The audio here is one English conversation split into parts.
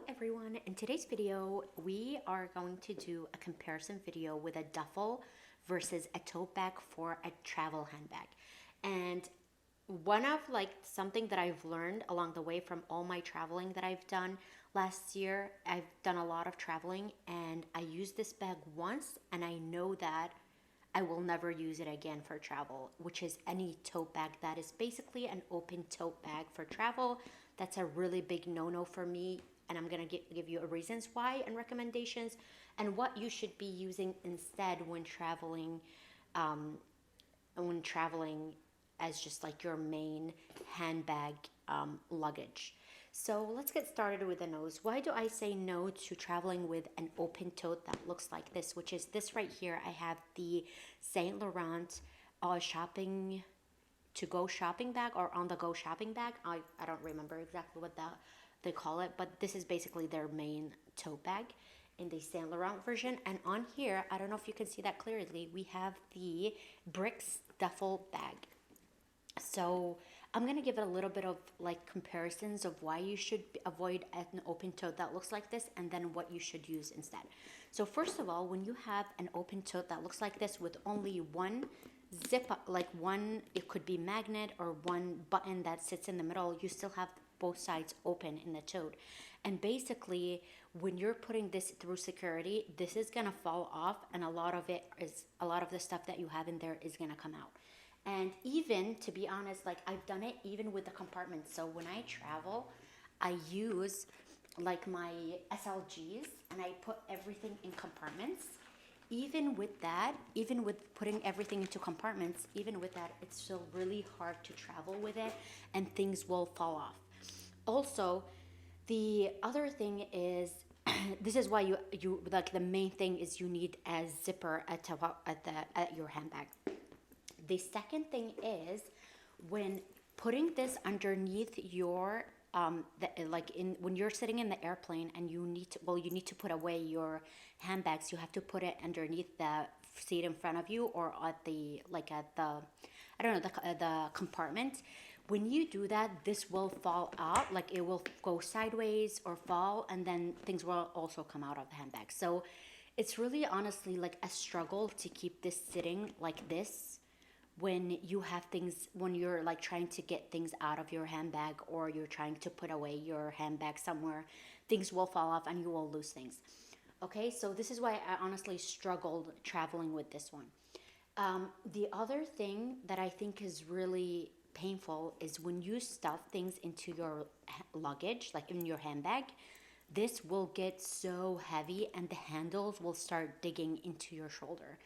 everyone. In today's video, we are going to do a comparison video with a duffel versus a tote bag for a travel handbag. And one of something that I've learned along the way from all my traveling that I've done last year, I've done a lot of traveling and I used this bag once and I know that I will never use it again for travel, which is any tote bag that is basically an open tote bag for travel. That's a really big no-no for me, and I'm gonna give you reasons why and recommendations and what you should be using instead um, when traveling as just like your main handbag luggage. So let's get started with the nose. Why do I say no to traveling with an open tote that looks like this, which is this right here? I have the Saint Laurent shopping to go shopping bag or on the go shopping bag. I don't remember exactly what they call it, but this is basically their main tote bag in the Saint Laurent version. And on here, I don't know if you can see that clearly, we have the Bricks duffel bag. So I'm gonna give it a little bit of like comparisons of why you should avoid an open tote that looks like this and then what you should use instead. So first of all, when you have an open tote that looks like this with only one zip, like one, it could be magnet or one button that sits in the middle, you still have both sides open in the tote. And basically when you're putting this through security, this is gonna fall off and a lot of the stuff that you have in there is gonna come out. And even, to be honest, like I've done it even with the compartments. So when I travel, I use like my SLGs and I put everything in compartments. Even with that, even with putting everything into compartments, even with that, it's still really hard to travel with it and things will fall off. Also, the other thing is, this is why you like the main thing is you need a zipper at your handbag. The second thing is when putting this underneath your when you're sitting in the airplane and you need to put away your handbags, you have to put it underneath the seat in front of you or at the I don't know, the compartment. When you do that, this will fall out, like it will go sideways or fall, and then things will also come out of the handbag. So it's really honestly like a struggle to keep this sitting like this when you have things, when you're like trying to get things out of your handbag or you're trying to put away your handbag somewhere, things will fall off and you will lose things. Okay, so this is why I honestly struggled traveling with this one. The other thing that I think is really painful is when you stuff things into your luggage, like in your handbag, this will get so heavy and the handles will start digging into your shoulder.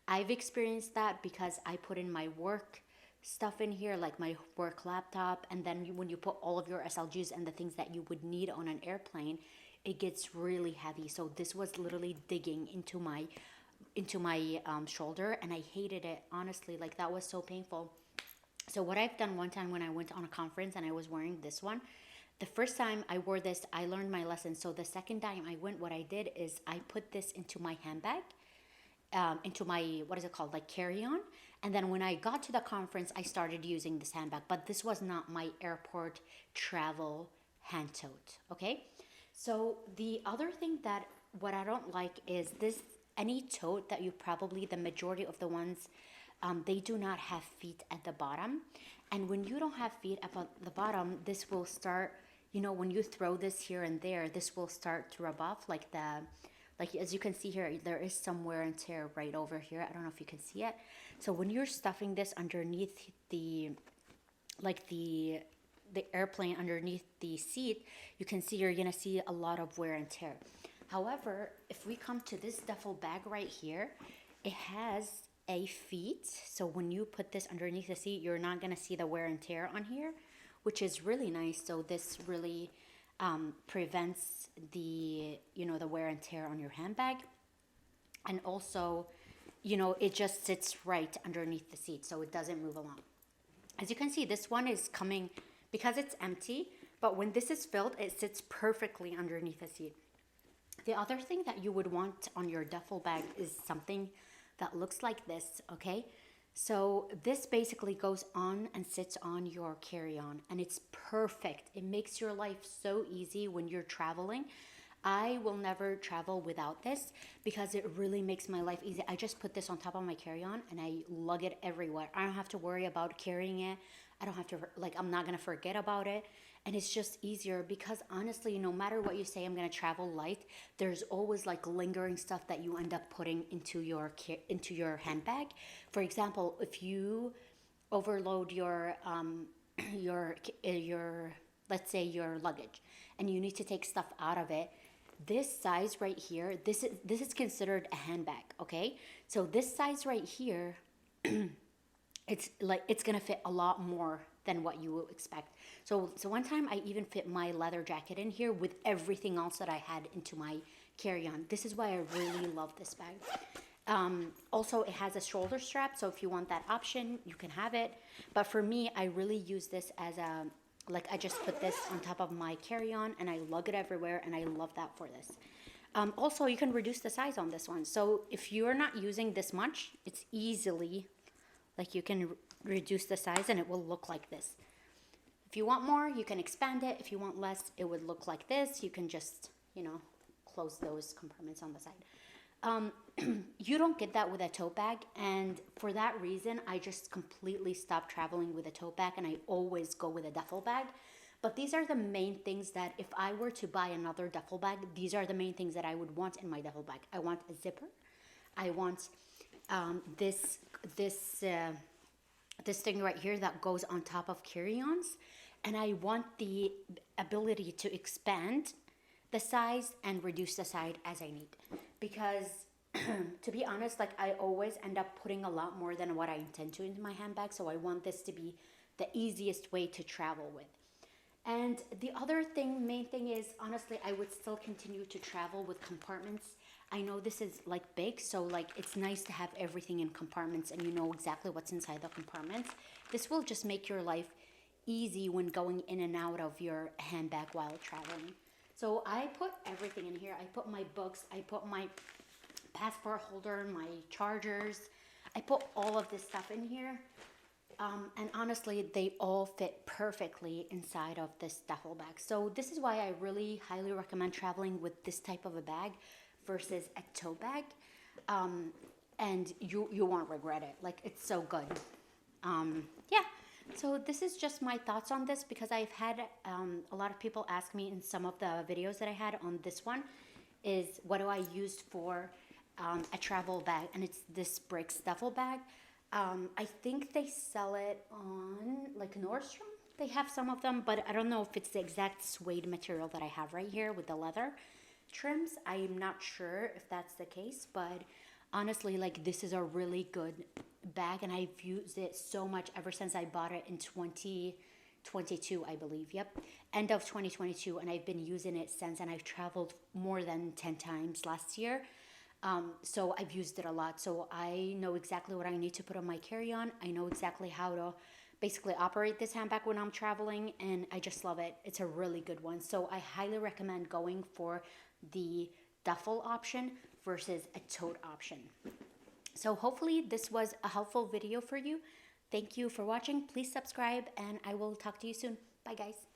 I've experienced that because I put in my work stuff in here, like my work laptop, and then when you put all of your SLGs and the things that you would need on an airplane, it gets really heavy. So this was literally digging into my shoulder, and I hated it, honestly. Like that was so painful. So what I've done one time when I went on a conference and I was wearing this one, the first time I wore this, I learned my lesson. So the second time I went, what I did is I put this into my handbag, into my, what is it called, like carry-on. And then when I got to the conference, I started using this handbag, but this was not my airport travel hand tote. Okay, so the other thing that what I don't like is this, any tote that you probably, the majority of the ones, they do not have feet at the bottom. And when you don't have feet at the bottom, this will start, when you throw this here and there, this will start to rub off, like as you can see here, there is some wear and tear right over here. I don't know if you can see it. So when you're stuffing this underneath the airplane, underneath the seat, you can see you're gonna see a lot of wear and tear. However, if we come to this duffel bag right here, it has a feet. So when you put this underneath the seat, you're not gonna see the wear and tear on here, which is really nice. So this really prevents the the wear and tear on your handbag, and also it just sits right underneath the seat so it doesn't move along. As you can see, this one is coming because it's empty, but when this is filled, it sits perfectly underneath the seat. The other thing that you would want on your duffel bag is something that looks like this. Okay, So this basically goes on and sits on your carry-on, and it's perfect. It makes your life so easy when you're traveling. I will never travel without this because it really makes my life easy. I just put this on top of my carry-on and I lug it everywhere. I don't have to worry about carrying it. I don't have to, like, I'm not gonna forget about it. And it's just easier because honestly, no matter what you say, I'm gonna travel light, there's always like lingering stuff that you end up putting into your handbag. For example, if you overload your your let's say your luggage, and you need to take stuff out of it, this size right here, this is considered a handbag, okay? So this size right here, it's like it's gonna fit a lot more than what you would expect. So one time I even fit my leather jacket in here with everything else that I had into my carry-on. This is why I really love this bag. Also, it has a shoulder strap, so if you want that option, you can have it. But for me, I really use this as a, like, I just put this on top of my carry-on and I lug it everywhere, and I love that for this. Also, you can reduce the size on this one. So if you're not using this much, it's easily, like, you can reduce the size and it will look like this. If you want more, you can expand it. If you want less, it would look like this. You can just, close those compartments on the side. You don't get that with a tote bag, and for that reason, I just completely stopped traveling with a tote bag, and I always go with a duffel bag. But these are the main things that if I were to buy another duffel bag, these are the main things that I would want in my duffel bag. I want a zipper. I want this thing right here that goes on top of carry-ons, and I want the ability to expand the size and reduce the size as I need, because to be honest, like, I always end up putting a lot more than what I intend to into my handbag, so I want this to be the easiest way to travel with. And the other thing, main thing is, honestly, I would still continue to travel with compartments. I know this is like big, so like it's nice to have everything in compartments and you know exactly what's inside the compartments. This will just make your life easy when going in and out of your handbag while traveling. So I put everything in here. I put my books, I put my passport holder, my chargers. I put all of this stuff in here. And honestly, they all fit perfectly inside of this duffel bag. So this is why I really highly recommend traveling with this type of a bag versus a tote bag. And you won't regret it. Like, it's so good. Yeah. So this is just my thoughts on this, because I've had a lot of people ask me in some of the videos that I had on this one is, what do I use for a travel bag? And it's this Bricks duffel bag. I think they sell it on like Nordstrom. They have some of them, but I don't know if it's the exact suede material that I have right here with the leather trims. I'm not sure if that's the case, but honestly, like, this is a really good bag, and I've used it so much ever since I bought it in 2022, I believe. Yep, end of 2022, and I've been using it since, and I've traveled more than 10 times last year. So I've used it a lot. So I know exactly what I need to put on my carry-on. I know exactly how to basically operate this handbag when I'm traveling, and I just love it. It's a really good one. So I highly recommend going for the duffel option versus a tote option. So hopefully this was a helpful video for you. Thank you for watching. Please subscribe, and I will talk to you soon. Bye, guys.